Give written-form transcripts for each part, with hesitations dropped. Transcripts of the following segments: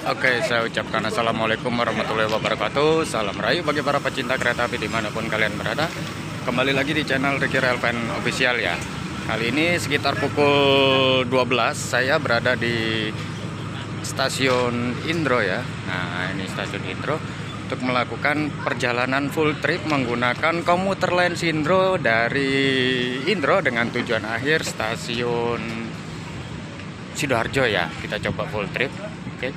Oke, saya ucapkan assalamualaikum warahmatullahi wabarakatuh. Salam rayu bagi para pecinta kereta api dimanapun kalian berada. Kembali lagi di channel Ricky Railvan Official ya. Kali ini sekitar pukul 12 saya berada di stasiun Indro ya. Nah, ini stasiun Indro untuk melakukan perjalanan full trip menggunakan komuter lain Indro dari Indro dengan tujuan akhir stasiun Sidoarjo ya. Kita coba full trip. Oke,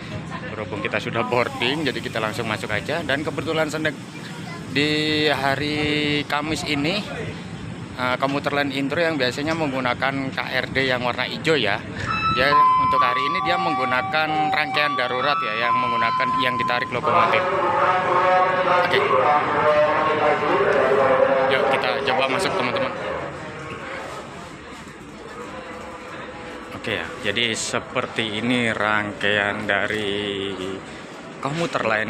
berhubung kita sudah boarding, jadi kita langsung masuk aja. Dan kebetulan di hari Kamis ini, komuter lain Indro yang biasanya menggunakan KRD yang warna hijau ya, dia untuk hari ini dia menggunakan rangkaian darurat ya, yang menggunakan yang ditarik lokomotif. Oke, yuk kita coba masuk teman-teman. Oke ya, jadi seperti ini rangkaian dari komuter lain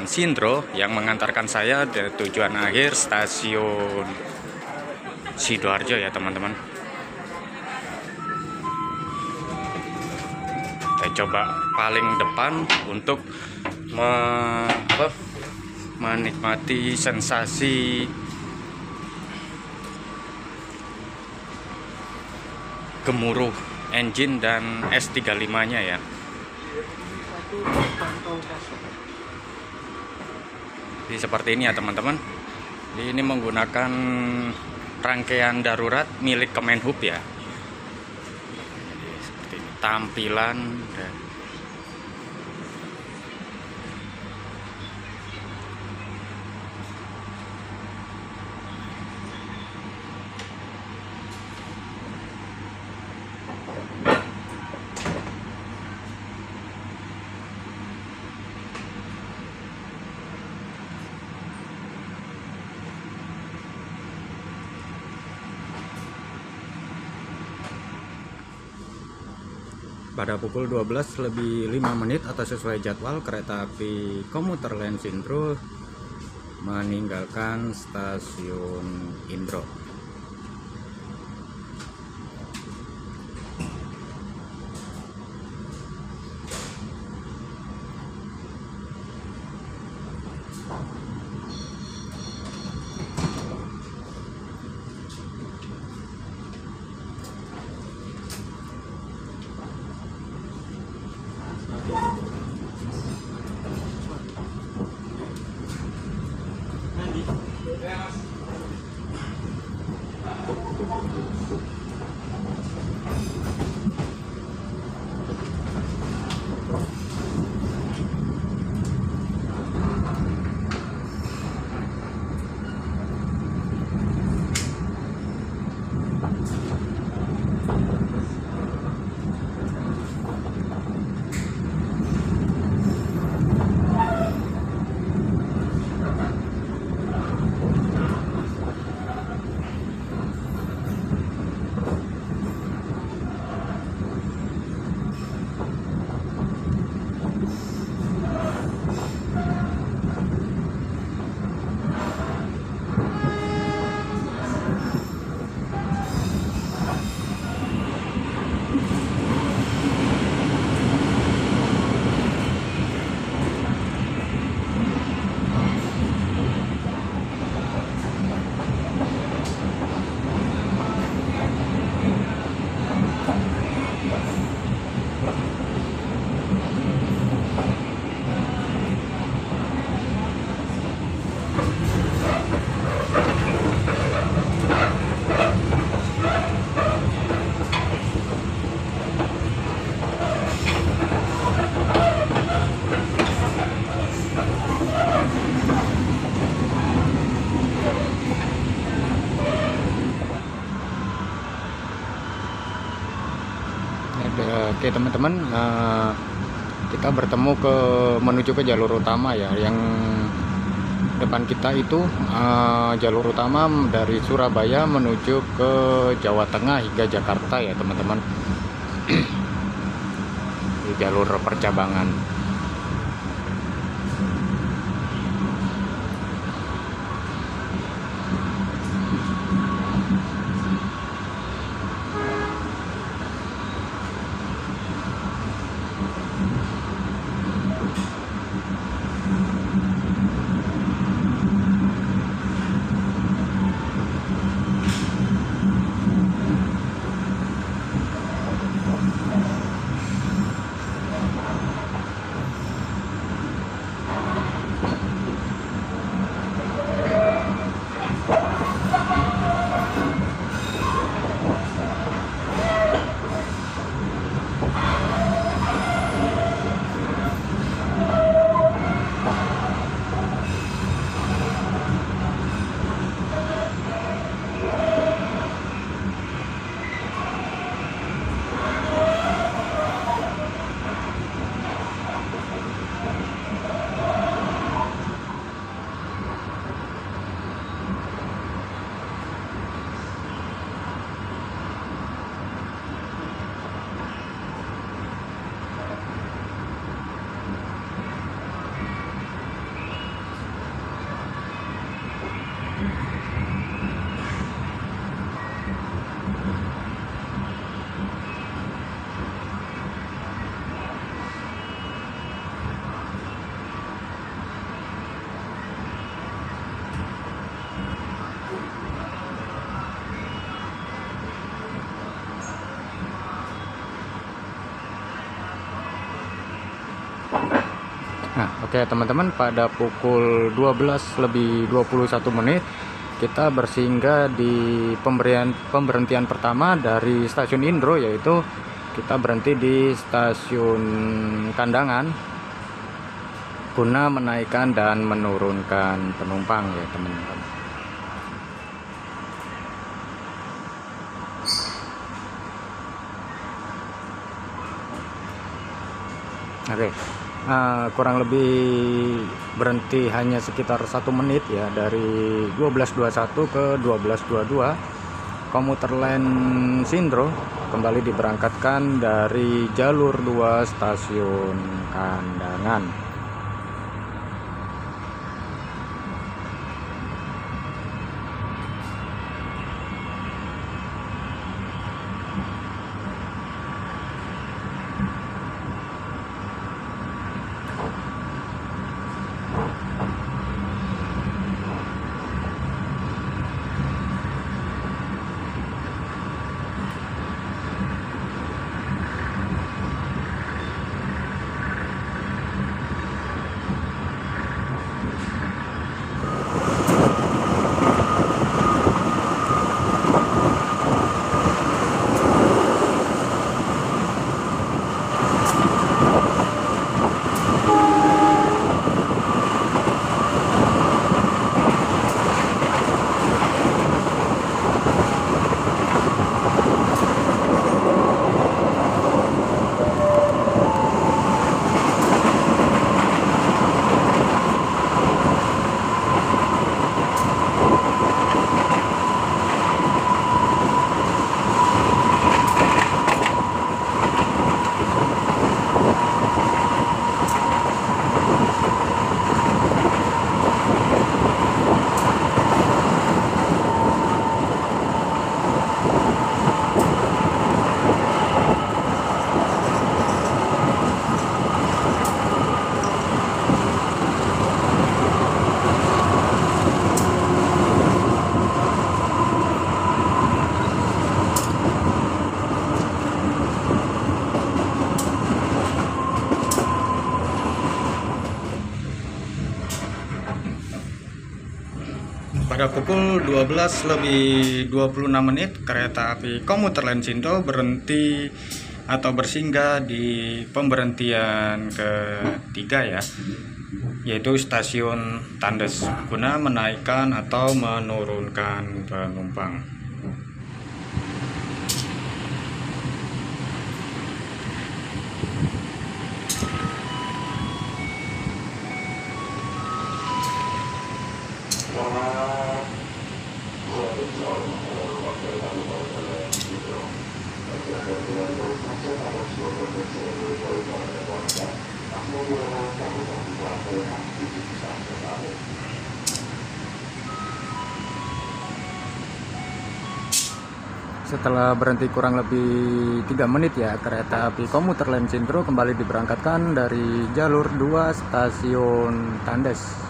Indro yang mengantarkan saya dari tujuan akhir stasiun Sidoarjo ya teman-teman. Saya coba paling depan untuk menikmati sensasi gemuruh engine dan S35-nya ya. Jadi seperti ini ya teman-teman. Ini menggunakan rangkaian darurat milik Kemenhub ya. Jadi seperti ini tampilan dan pada pukul 12:05 atau sesuai jadwal kereta api komuter lain Indro meninggalkan stasiun Indro. Oke teman-teman, kita menuju ke jalur utama ya. Yang depan kita itu jalur utama dari Surabaya menuju ke Jawa Tengah hingga Jakarta ya teman-teman. Di jalur percabangan. Nah, oke teman-teman, pada pukul 12:21 kita bersinggah di pemberhentian pertama dari stasiun Indro, yaitu kita berhenti di stasiun Kandangan guna menaikkan dan menurunkan penumpang ya teman-teman. Oke, kurang lebih berhenti hanya sekitar 1 menit ya, dari 12:21 ke 12:22. Komuter lain Sindro kembali diberangkatkan dari jalur 2 stasiun Kandangan. Pada pukul 12:26 kereta api komuter lain Sindro berhenti atau bersinggah di pemberhentian ketiga ya, yaitu stasiun Tandes guna menaikkan atau menurunkan penumpang. Setelah berhenti kurang lebih 3 menit ya, kereta api komuter lain Sindro kembali diberangkatkan dari jalur 2 stasiun Tandes.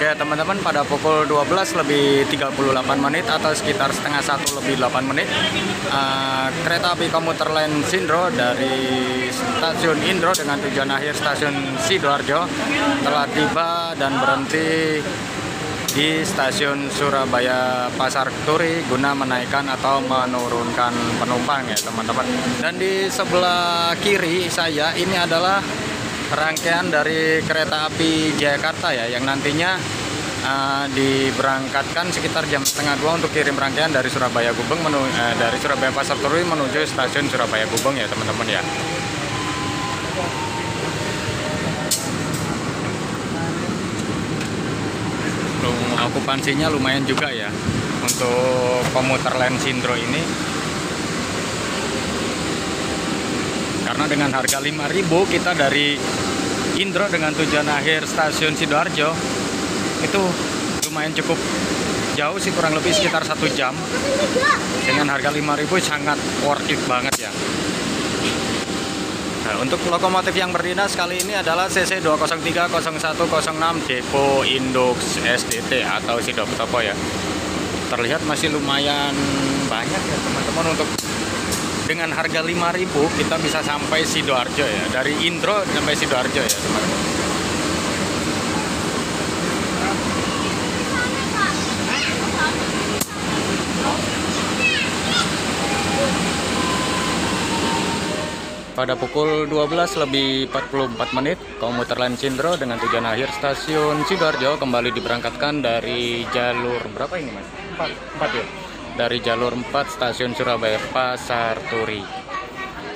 Oke teman-teman, pada pukul 12 lebih 38 menit atau sekitar setengah 1 lebih 8 menit, kereta api komuter lain Sindro dari stasiun Indro dengan tujuan akhir stasiun Sidoarjo telah tiba dan berhenti di stasiun Surabaya Pasar Turi guna menaikkan atau menurunkan penumpang ya teman-teman. Dan di sebelah kiri saya ini adalah rangkaian dari kereta api Jakarta ya, yang nantinya diberangkatkan sekitar jam setengah 2 untuk kirim rangkaian dari Surabaya Gubeng dari Surabaya Pasar Turi menuju stasiun Surabaya Gubeng ya teman-teman ya. Okupansinya lumayan juga ya untuk komuter lain Sindro ini, karena dengan harga 5.000 kita dari Indro dengan tujuan akhir stasiun Sidoarjo itu lumayan cukup jauh sih, kurang lebih sekitar 1 jam. Dengan harga 5.000 sangat worth it banget ya. Nah, untuk lokomotif yang berdinas kali ini adalah CC 2030106 Depo Indux SDT atau Sidoarjo ya. Terlihat masih lumayan banyak ya teman-teman. Untuk dengan harga 5.000 kita bisa sampai Sidoarjo ya, dari Indro sampai Sidoarjo ya teman-teman. Pada pukul 12 lebih 44 menit, komuter lain Sindro dengan tujuan akhir stasiun Sidoarjo kembali diberangkatkan dari jalur berapa ini mas? 4 ya? Dari jalur 4 stasiun Surabaya Pasar Turi.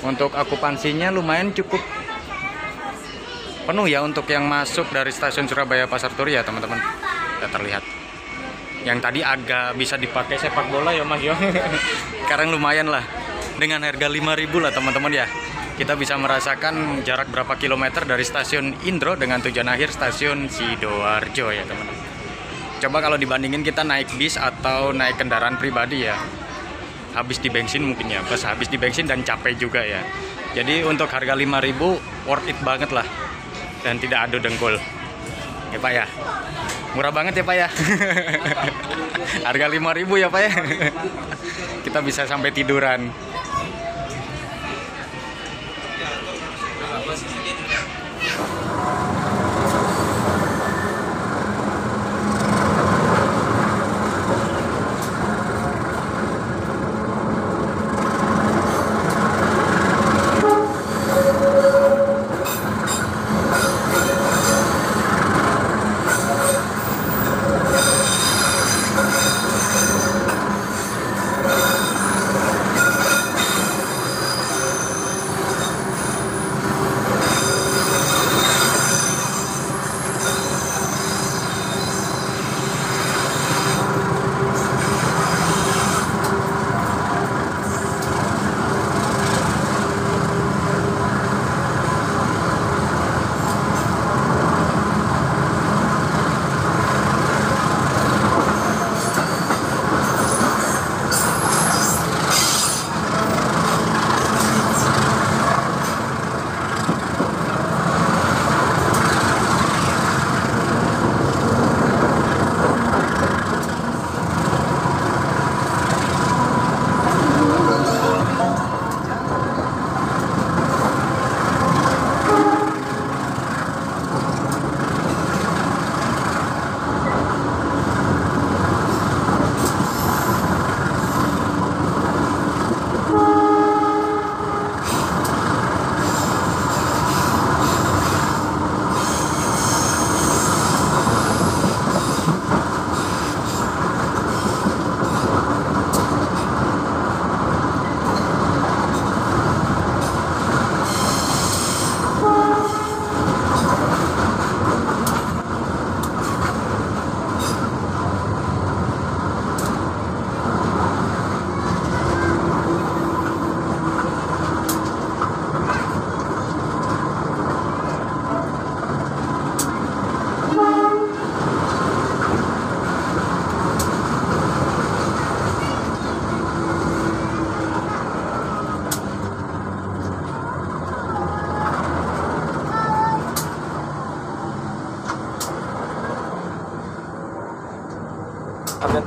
Untuk okupansinya lumayan cukup penuh ya untuk yang masuk dari stasiun Surabaya Pasar Turi ya teman-teman. Tidak terlihat. Yang tadi agak bisa dipakai sepak bola ya mas ya. Sekarang lumayan lah. Dengan harga 5.000 lah teman-teman ya. Kita bisa merasakan jarak berapa kilometer dari stasiun Indro dengan tujuan akhir stasiun Sidoarjo ya teman-teman. Coba kalau dibandingin kita naik bis atau naik kendaraan pribadi ya, habis di bensin mungkin ya, plus habis di bensin dan capek juga ya. Jadi untuk harga 5.000 worth it banget lah, dan tidak adu dengkul ya Pak ya. Murah banget ya Pak ya. Harga 5.000 ya Pak ya. Kita bisa sampai tiduran. Amin.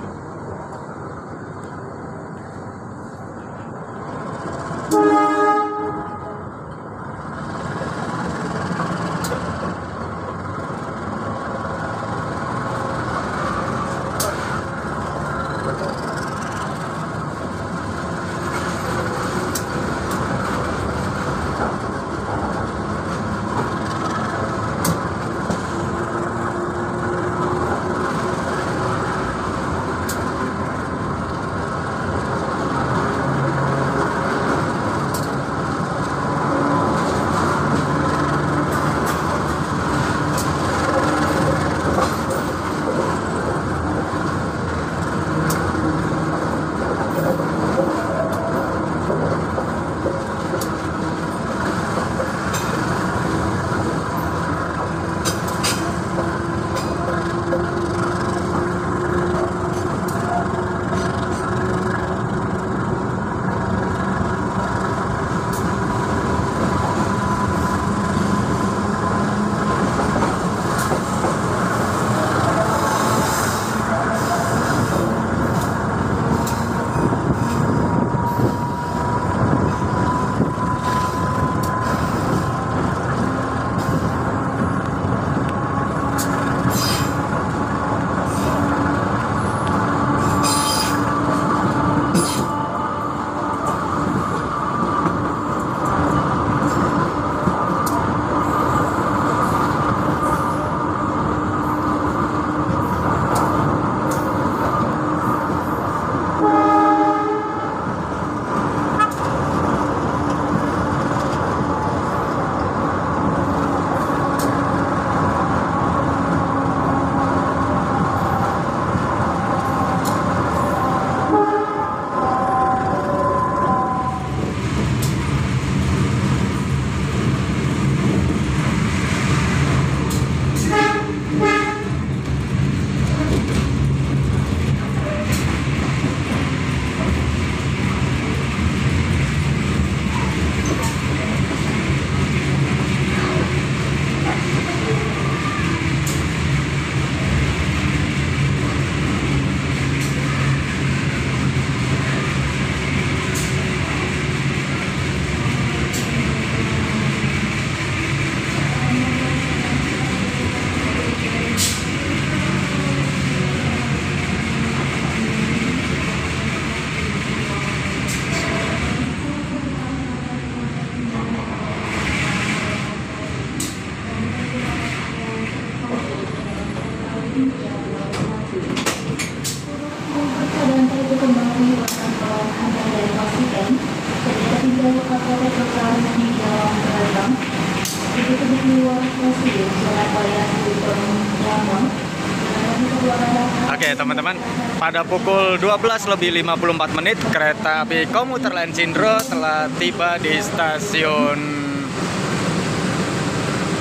Oke teman-teman, pada pukul 12:54 kereta api komuter lain Sindro telah tiba di stasiun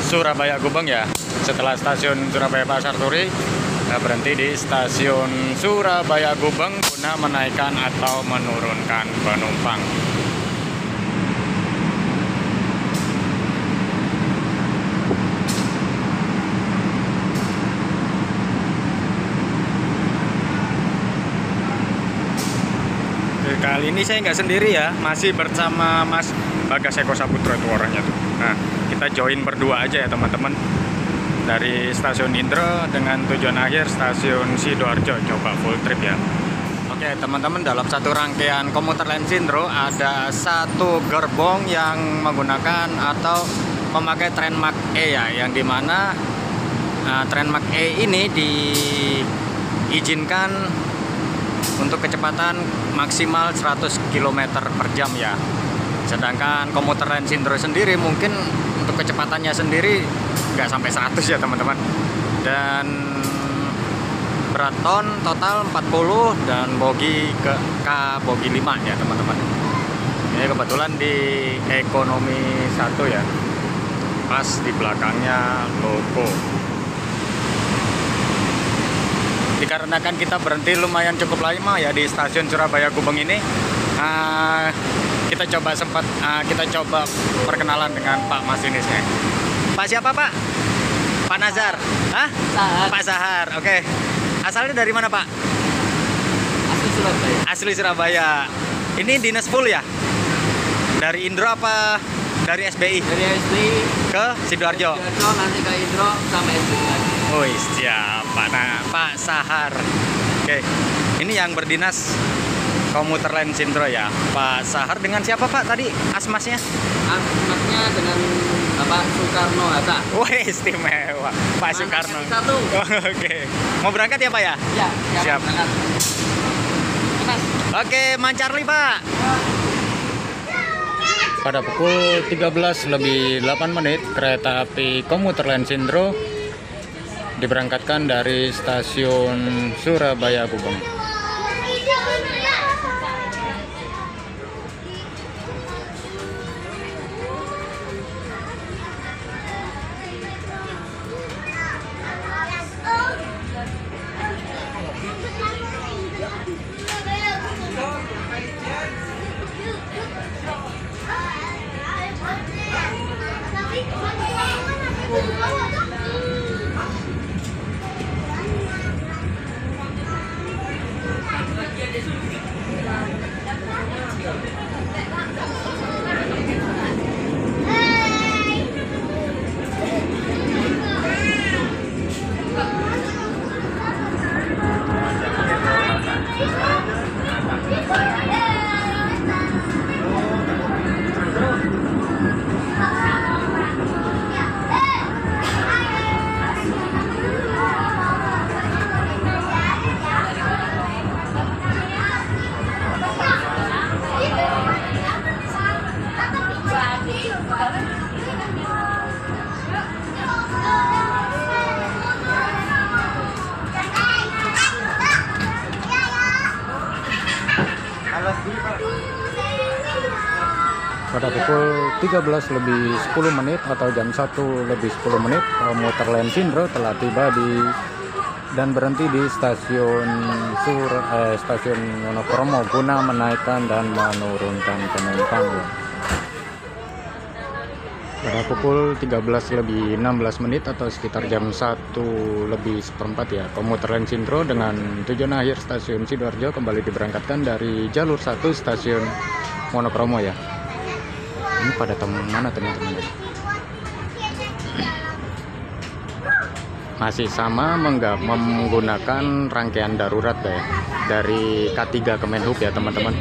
Surabaya Gubeng ya. Setelah stasiun Surabaya Pasar Turi, berhenti di stasiun Surabaya Gubeng guna menaikkan atau menurunkan penumpang. Kali ini saya nggak sendiri ya, masih bersama Mas Bagas Eko Saputro itu orangnya tuh. Nah, kita join berdua aja ya teman-teman. Dari stasiun Indro dengan tujuan akhir stasiun Sidoarjo, coba full trip ya. Oke teman-teman, dalam satu rangkaian komuter lain Sindro ada satu gerbong yang menggunakan atau memakai Trendmark E ya, yang dimana Trendmark E ini diizinkan untuk kecepatan maksimal 100 km per jam ya. Sedangkan komuter lain Sindro sendiri mungkin untuk kecepatannya sendiri nggak sampai 100 ya teman-teman. Dan berat ton total 40 dan bogi ke K bogi 5 ya teman-teman. Ini kebetulan di ekonomi 1 ya. Pas di belakangnya logo. Dikarenakan kita berhenti lumayan cukup lama ya di stasiun Surabaya Gubeng ini, kita coba perkenalan dengan Pak Masinisnya. Pak siapa Pak? Pak Nazar? Hah? Sahar. Pak Sahar, oke. Asalnya dari mana Pak? Asli Surabaya. Asli Surabaya. Ini dinas full ya? Dari Indro apa dari SBI? Dari SBI Ke Sidoarjo. Sidoarjo nanti ke Indro sama SBI lagi. Wih, siap Pak Sahar. Oke, ini yang berdinas komuter lain Sindro ya, Pak Sahar. Dengan siapa Pak tadi asmasnya? Asmasnya dengan Bapak Soekarno Hatta. Wah, istimewa Pak Soekarno. Satu. Oke, mau berangkat ya Pak ya? Ya, Siap. Berangkat. Mas. Oke, Mancarli Pak. Pada pukul 13:08 kereta api komuter lain Sindro diberangkatkan dari stasiun Surabaya Gubeng. Pada pukul 13:10 atau jam 1:10, komuter lain Sindro telah tiba dan berhenti di stasiun Wonokromo guna menaikkan dan menurunkan penumpang. Pada pukul 13:16 atau sekitar jam 1:04 ya, komuter lain Sindro dengan tujuan akhir stasiun Sidoarjo kembali diberangkatkan dari jalur 1 stasiun Wonokromo ya. Ini pada mana teman-teman? Masih sama menggunakan rangkaian darurat ya, dari K3 Kemenhub ya teman-teman.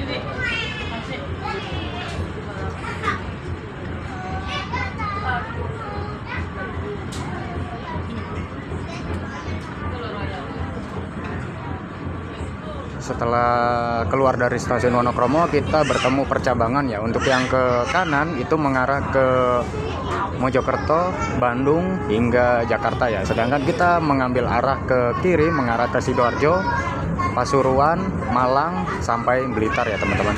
Setelah keluar dari stasiun Wonokromo, kita bertemu percabangan ya. Untuk yang ke kanan itu mengarah ke Mojokerto, Bandung hingga Jakarta ya. Sedangkan kita mengambil arah ke kiri mengarah ke Sidoarjo, Pasuruan, Malang sampai Blitar ya teman-teman.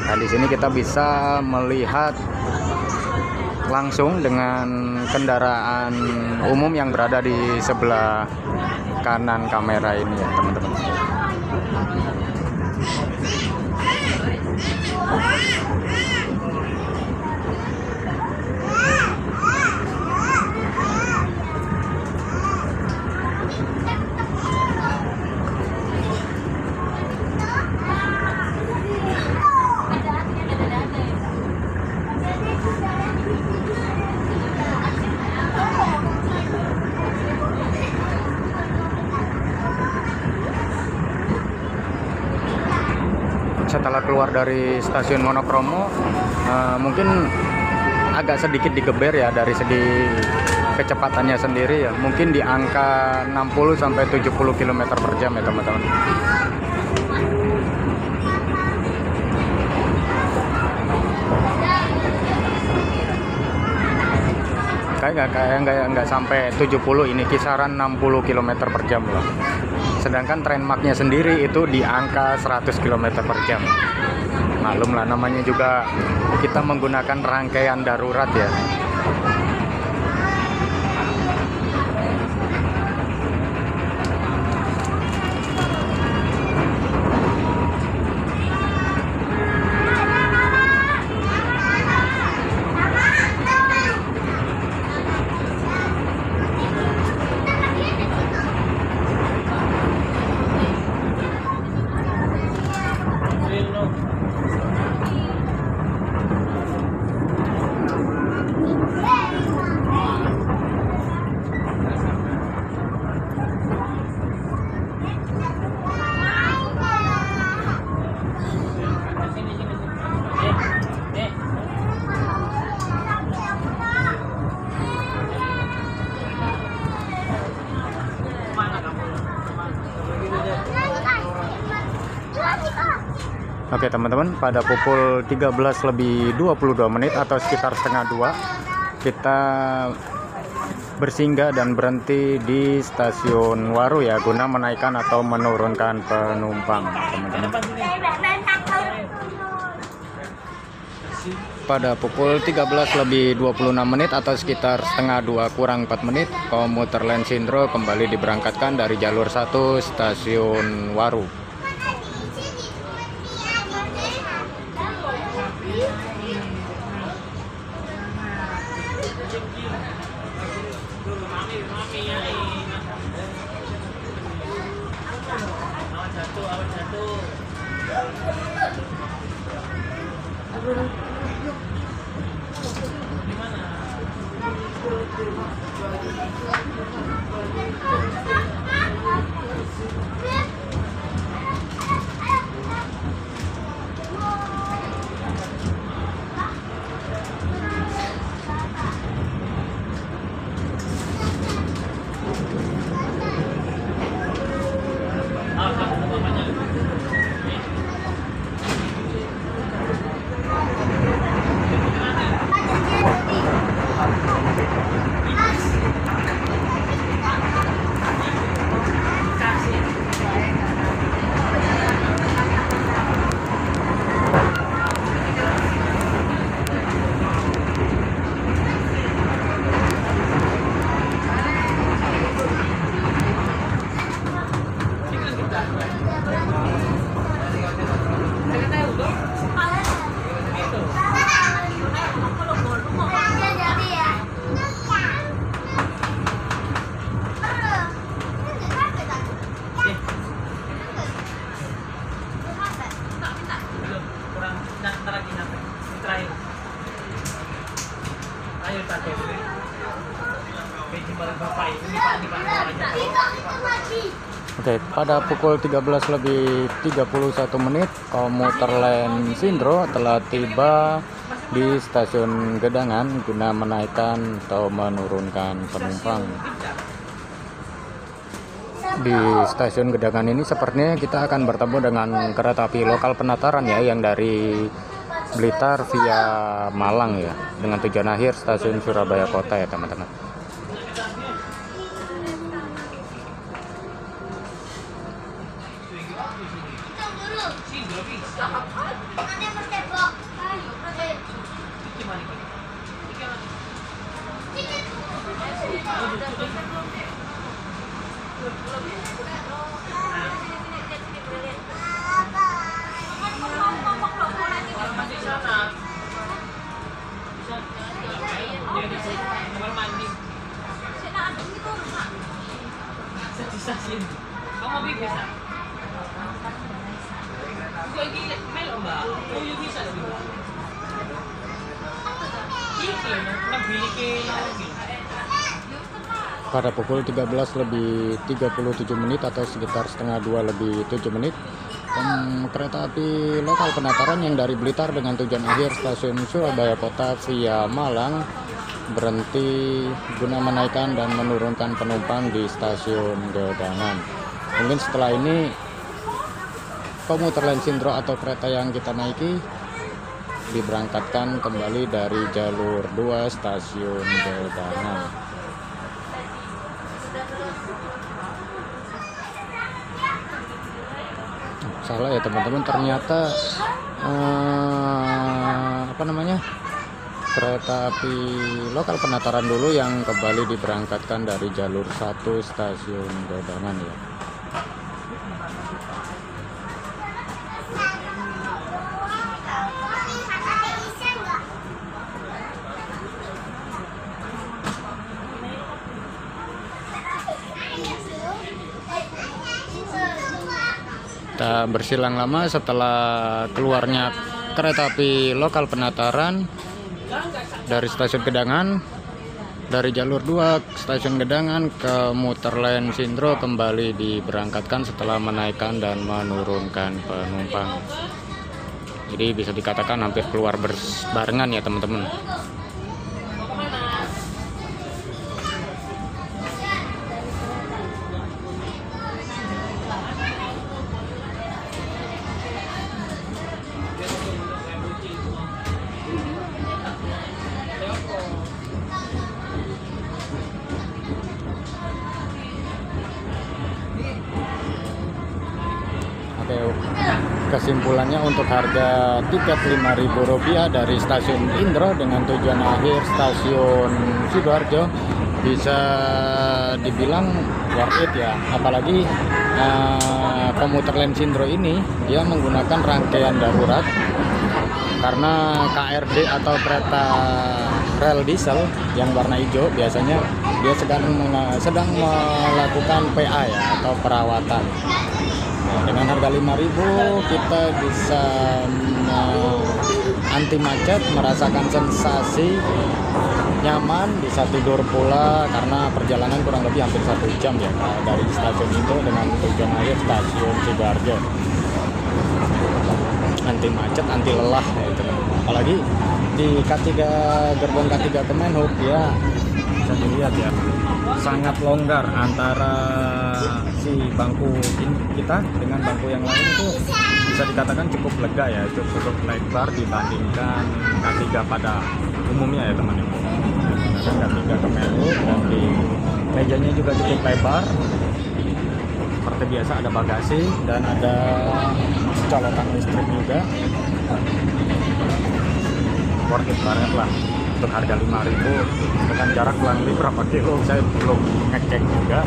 Nah, di sini kita bisa melihat langsung dengan kendaraan umum yang berada di sebelah kanan kamera ini ya teman-teman. Setelah keluar dari stasiun Wonokromo, mungkin agak sedikit digeber ya dari segi kecepatannya sendiri ya. Mungkin di angka 60 sampai 70 km per jam ya teman-teman. Kayak nggak sampai 70, ini kisaran 60 km per jam loh. Sedangkan tren marknya sendiri itu di angka 100 km per jam. Maklum lah, namanya juga kita menggunakan rangkaian darurat ya. Oke teman-teman, pada pukul 13:22 atau sekitar setengah 2 kita bersinggah dan berhenti di stasiun Waru ya, guna menaikkan atau menurunkan penumpang teman-teman. Pada pukul 13:26 atau sekitar setengah 2 kurang 4 menit, komuter lain Sindro kembali diberangkatkan dari jalur 1 stasiun Waru. Oke, pada pukul 13:31 komuter lain Sindro telah tiba di stasiun Gedangan guna menaikkan atau menurunkan penumpang. Di stasiun Gedangan ini sepertinya kita akan bertemu dengan kereta api lokal Penataran ya, yang dari Blitar via Malang ya, dengan tujuan akhir stasiun Surabaya Kota ya teman-teman. Pada pukul 13:37 atau sekitar setengah 2:07, kereta api lokal Penataran yang dari Blitar dengan tujuan akhir stasiun Surabaya Kota via Malang berhenti guna menaikkan dan menurunkan penumpang di stasiun Gedangan. Mungkin setelah ini komuter lain Sindro atau kereta yang kita naiki diberangkatkan kembali dari jalur 2 stasiun Gedangan. Salah ya teman-teman, ternyata kereta api lokal Penataran dulu yang kembali diberangkatkan dari jalur 1 stasiun Gedangan ya. Tak bersilang lama setelah keluarnya kereta api lokal Penataran dari stasiun Gedangan, dari jalur 2 stasiun Gedangan, komuter lain Sindro kembali diberangkatkan setelah menaikkan dan menurunkan penumpang. Jadi bisa dikatakan hampir keluar berbarengan ya teman-teman. Oke, kesimpulannya untuk harga tiket Rp5.000 dari stasiun Indro dengan tujuan akhir stasiun Sidoarjo bisa dibilang worth it ya. Apalagi komuter lain Sindro ini dia menggunakan rangkaian darurat, karena KRD atau kereta rel diesel yang warna hijau biasanya dia sedang melakukan PA ya, atau perawatan. Nah, dengan harga 5.000 kita bisa anti macet, merasakan sensasi nyaman, bisa tidur pula karena perjalanan kurang lebih hampir 1 jam ya dari stasiun itu dengan tujuan akhir stasiun Sidoarjo. Anti macet, anti lelah ya itu. Apalagi di K3, gerbong K3 Kemenhub ya, bisa dilihat ya, sangat longgar antara si bangku kita dengan bangku yang lain, itu bisa dikatakan cukup lega ya, itu cukup lebar dibandingkan K3 pada umumnya ya teman-teman. K3 Kemenhub, dan di mejanya juga cukup lebar. Seperti biasa ada bagasi dan ada colokan listrik juga. Worth it banget lah untuk harga 5.000 dengan jarak kurang lebih berapa kilo saya belum ngecek juga.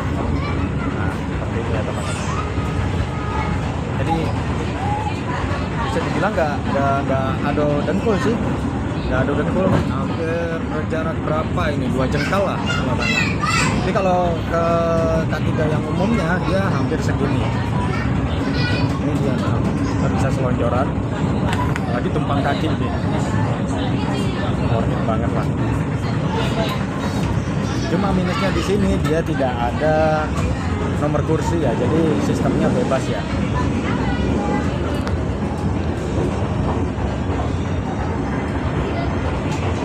Nah, seperti itu ya teman-teman. Jadi bisa dibilang nggak ado dengkul sih, nggak ado dengkul, hampir jarak berapa ini, 2 jengkal lah teman-teman. Jadi kalau ke K3 yang umumnya dia hampir segini. Ini dia nggak bisa selonjoran, lagi tumpang kaki nih. Worth it banget lah. Cuma minusnya di sini dia tidak ada nomor kursi ya, jadi sistemnya bebas ya.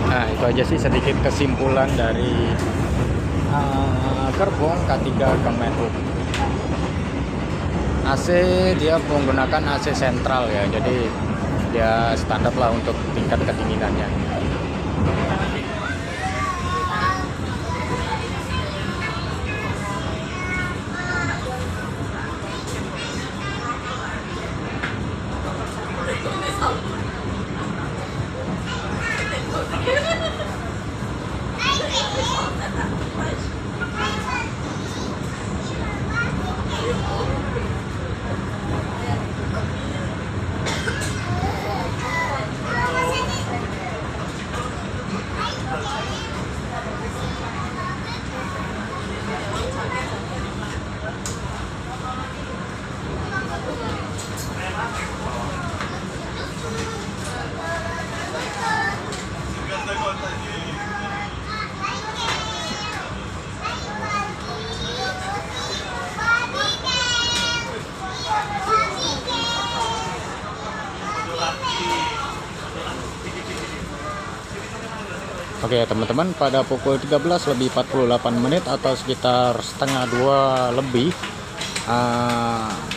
Nah, itu aja sih sedikit kesimpulan dari gerbong K3 Kemenhub. AC dia menggunakan AC sentral ya, jadi dia standar lah untuk tingkat kedinginannya. Oke teman-teman, pada pukul 13:48 atau sekitar setengah 2 lebih,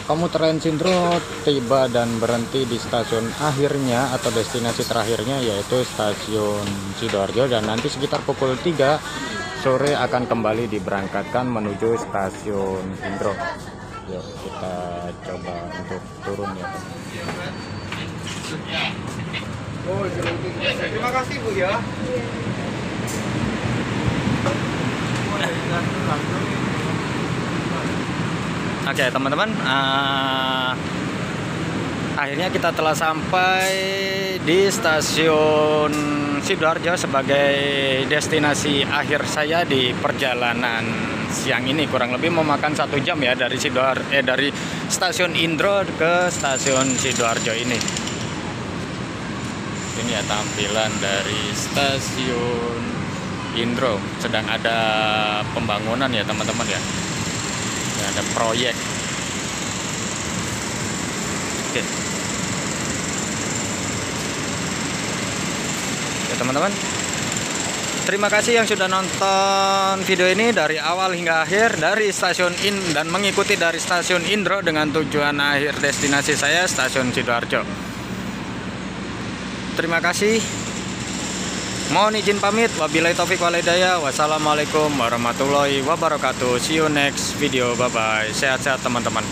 komuter lain Sindro tiba dan berhenti di stasiun akhirnya atau destinasi terakhirnya, yaitu stasiun Sidoarjo, dan nanti sekitar pukul 3 sore akan kembali diberangkatkan menuju stasiun Indro. Yuk kita coba untuk turun ya. Oh, terima kasih Bu ya. Oke teman-teman, akhirnya kita telah sampai di stasiun Sidoarjo sebagai destinasi akhir saya di perjalanan siang ini. Kurang lebih memakan 1 jam ya dari dari stasiun Indro ke stasiun Sidoarjo ini. Ini ya tampilan dari stasiun Indro. Sedang ada pembangunan ya teman-teman ya. Ada proyek. Oke. Ya teman-teman, terima kasih yang sudah nonton video ini dari awal hingga akhir, dari stasiun dan mengikuti dari stasiun Indro dengan tujuan akhir destinasi saya stasiun Sidoarjo. Terima kasih. Mohon izin pamit. Wabillahi taufik wal hidayah. Wassalamualaikum warahmatullahi wabarakatuh. See you next video. Bye bye. Sehat-sehat teman-teman.